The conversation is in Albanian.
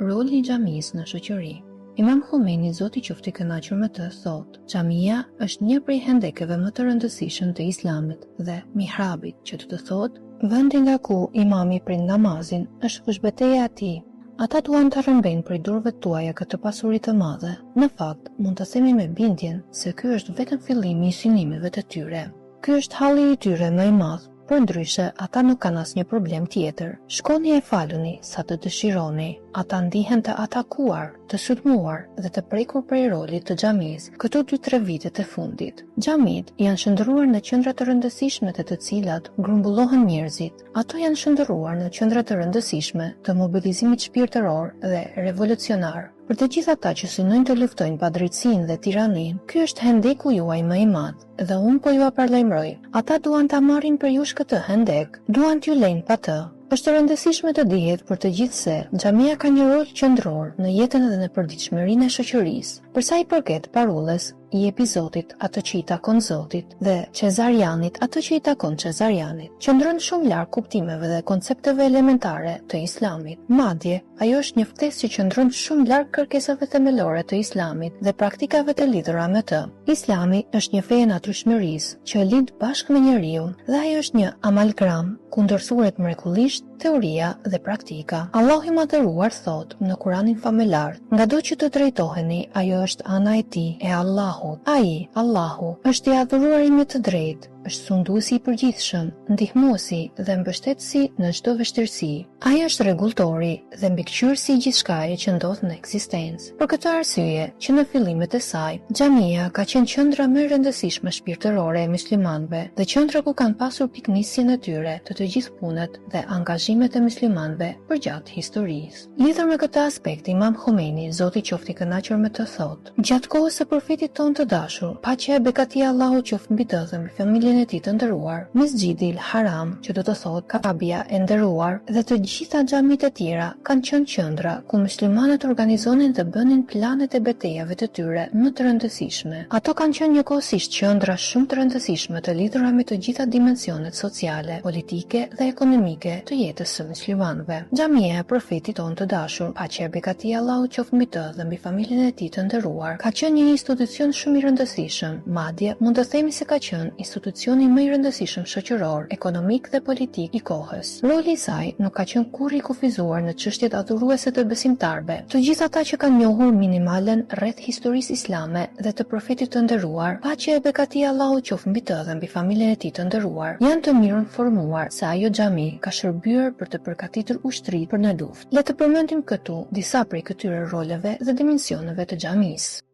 Roli i xhamisë në shoqëri. Imam Khomeini, Zoti qoftë i kënaqur me të, thotë: "Xhamia është një prej hendekeve më të rëndësishëm të Islamit dhe mihrabit, që të thotë vendi nga ku imami prind namazin, është fushbeteja e tij. Ata duan të rrëmbejnë prej durve tuaja këtë pasuri të madhe. Në fakt, mund të themi me bindjen se ky është vetëm fillimi i synimeve të tyre. Ky është halli i tyre më i madh. Për ndryshe, ata nuk kanë asnjë problem tjetër. Shkoni e faluni sa të dëshironi. Ata ndihen të atakuar, të sulmuar dhe të prekur prej rolit të xhamisë këto 2-3 vitet e fundit. Xhamit janë shndërruar në qendra të rëndësishme të cilat grumbullohen njerëzit. Ato janë shndërruar në qendra të rëndësishme të mobilizimit shpirtëror dhe revolucionar. Për të gjithë ata që synojnë të luftojnë padrejtësinë dhe tiraninë, ky është hendeku juaj më i madh, dhe unë po ju paralajmëroj. Ata duan ta marrin për jush këtë hendek, duan t'ju lejnë pa të. Është rëndësishme të dihet për të gjithë se xhamia ka një rol qendror në jetën dhe në përditshmërinë e shoqërisë. Për sa i përket parulles, i epizotit atë që i takon Zotit dhe Cezarianit atë që i takon Cezarianit, qëndron shumë larg kuptimeve dhe koncepteve elementare të Islamit. Madje, ajo është një ftesë që qëndron shumë larg kërkesave themelore të Islamit dhe praktikave të lidhura me të. Islami është një fe e natyrshmërisë që lidh bashkë me njeriu dhe ajo është një amalgam ku ndërthuret mrekullisht teoria dhe praktika. Allahu i Madhëruar thotë në Kuranin famëlar: "Ngado që të drejtoheni, ajo është ana e tij, e Allahut. Ai, Allahu, është i adhuruari me të drejtë, është sunduesi i përgjithshëm, ndihmuesi dhe mbështetësi në çdo vështirësi. Ai është rregulltori dhe mbikëqyrësi i gjithçkaje që ndodh në ekzistencë." Për këtë arsye, që në fillimet e saj, xhamia ka qenë qendra më e rëndësishme shpirtërore e muslimanëve dhe qendra ku kanë pasur piknisjen e tyre të gjithë punët dhe angazhimet e muslimanëve përgjatë historisë. Lidhur me këtë aspekt, Imam Khomeini, Zoti qoftë i kënaqur me të, thotë: "Gjatë kohës së profetit tonë të dashur, paqja e bekatia Allahu qoftë mbi të dhe mbi familjen e tij të nderuar, Mesxhidil Haram, që do të thotë Kaabia e nderuar, dhe të gjitha xhamit e tjera kanë qenë qendra ku muslimanët organizonin dhe bënin planet e betejave të tyre më të rëndësishme. Ato kanë qenë njëkohësisht qendra shumë të rëndësishme të lidhura me të gjitha dimensionet sociale, politike dhe ekonomike të jetës së muslimanëve. Xhamia e profetit tonë të dashur, paqja e bekatia Allahu qoftë mbi të dhe mbi familjen e tij të nderuar, ka qenë një institucion shumë i rëndësishëm, madje mund të themi se ka qenë institucioni më i rëndësishëm shoqëror, ekonomik dhe politik i kohës. Roli i saj nuk ka qenë kurrë i kufizuar në çështjet adhuruese të besimtarëve. Të gjithë ata që kanë njohur minimalen rreth historisë islame dhe të profetit të nderuar, paqja e bekatia Allahu qoftë mbi të dhe mbi familjen e tij të nderuar, janë të mirë informuar se ajo xhami ka shërbyer për të përgatitur ushtrit për në luftë. Le të përmendim këtu disa prej këtyre roleve dhe dimensioneve të xhamisë.